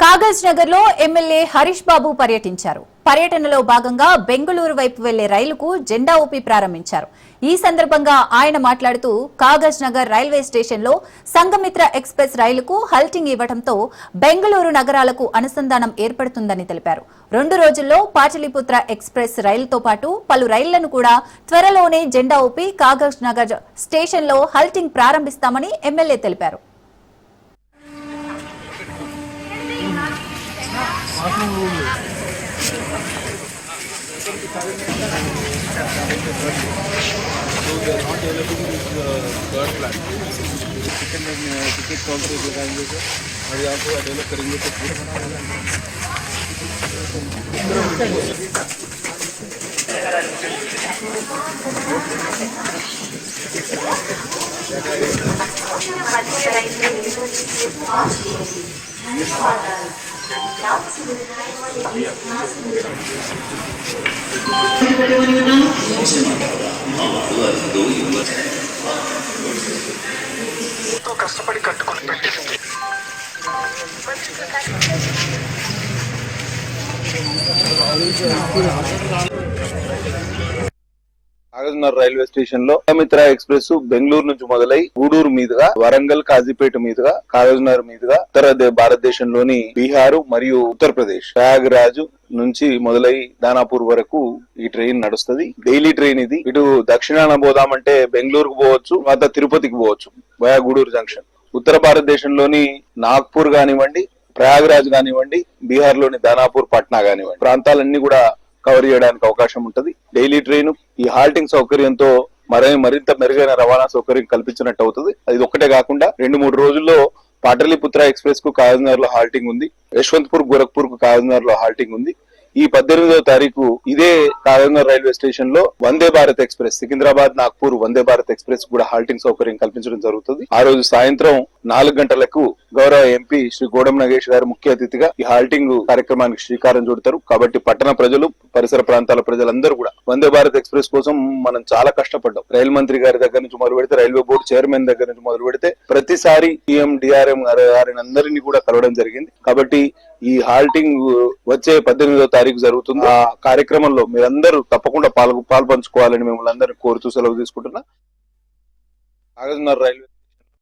కాగజ్ నగర్ లో ఎమ్మెల్యే హరీష్ బాబు పర్యటించారు. పర్యటనలో భాగంగా బెంగళూరు వైపు వెళ్లే రైలుకు జెండా ఊపి ప్రారంభించారు. ఈ సందర్భంగా ఆయన మాట్లాడుతూ కాగజ్ నగర్ రైల్వే స్టేషన్ లో సంఘమిత్ర ఎక్స్ప్రెస్ రైలుకు హల్టింగ్ ఇవ్వడంతో బెంగళూరు నగరాలకు అనుసంధానం ఏర్పడుతుందని తెలిపారు. 2 రోజుల్లో పాటలీపుత్ర ఎక్స్ప్రెస్ రైలుతో పాటు పలు రైళ్లను కూడా త్వరలోనే జెండా ఊపి కాగజ్ నగర్ స్టేషన్ లో హల్టింగ్ ప్రారంభిస్తామని ఎమ్మెల్యే తెలిపారు. टिकट काउंटर लगाएंगे सर और यहाँ को डेवलप करेंगे तो కష్టపడి కట్టుకొని పెట్టింది. కాగజ్ నగర్ రైల్వే స్టేషన్ లో సంఘమిత్ర ఎక్స్ప్రెస్ బెంగళూరు నుంచి మొదలై గూడూరు మీదుగా వరంగల్ కాజీపేట మీదుగా కాగజ్ నగర్ మీదుగా ఉత్తర భారతదేశంలోని బీహార్ మరియు ఉత్తరప్రదేశ్ ప్రయాగరాజ్ నుంచి మొదలై దానాపూర్ వరకు ఈ ట్రైన్ నడుస్తుంది. డైలీ ట్రైన్ ఇది. ఇటు దక్షిణాన పోదామంటే బెంగళూరుకు పోవచ్చు, తర్వాత తిరుపతికి పోవచ్చు వయా గూడూరు జంక్షన్. ఉత్తర భారతదేశంలోని నాగ్పూర్ కానివ్వండి, ప్రయాగరాజ్ కానివ్వండి, బీహార్ లోని దానాపూర్ పట్నా కానివ్వండి ప్రాంతాలన్నీ కూడా కవర్ చేయడానికి అవకాశం ఉంటది. డైలీ ట్రైన్ ఈ హాల్టింగ్ సౌకర్యంతో మరింత మెరుగైన రవాణా సౌకర్యం కల్పించినట్టు అవుతుంది. అది ఒక్కటే కాకుండా 2-3 రోజుల్లో పాటలీపుత్ర ఎక్స్ప్రెస్ కు కాగజ్ నగర్ లో హాల్టింగ్ ఉంది. యశ్వంతపూర్ గోరఖ్పూర్ కు కాగజ్ నగర్ లో హాల్టింగ్ ఉంది. ఈ 18వ తారీఖు ఇదే కాగజ్ నగర్ రైల్వే స్టేషన్ లో వందే భారత్ ఎక్స్ప్రెస్ సికింద్రాబాద్ నాగ్పూర్ వందే భారత్ ఎక్స్ప్రెస్ కూడా హాల్టింగ్ సౌకర్యం కల్పించడం జరుగుతుంది. ఆ రోజు సాయంత్రం 4 గంటలకు గౌరవ ఎంపీ శ్రీ గోడం నగేష్ గారు ముఖ్య అతిథిగా ఈ హాల్టింగ్ కార్యక్రమానికి శ్రీకారం చుడతారు. కాబట్టి పట్టణ ప్రజలు, పరిసర ప్రాంతాల ప్రజలందరూ కూడా వందే భారత్ ఎక్స్ప్రెస్ కోసం మనం చాలా కష్టపడ్డాం. రైలు మంత్రి గారి దగ్గర నుంచి మొదలు పెడితే, రైల్వే బోర్డు చైర్మన్ దగ్గర నుంచి మొదలు పెడితే ప్రతిసారి సీఎం డిఆర్ఎం గారిని అందరినీ కూడా కలవడం జరిగింది. కాబట్టి ఈ హాల్టింగ్ వచ్చే 18వ తారీఖు జరుగుతుంది. ఆ కార్యక్రమంలో మీరందరూ తప్పకుండా పాల్పంచుకోవాలని మిమ్మల్ని అందరినీ కోరుతూ సెలవు తీసుకుంటున్నా. కాగజ్ నగర్ రైల్వే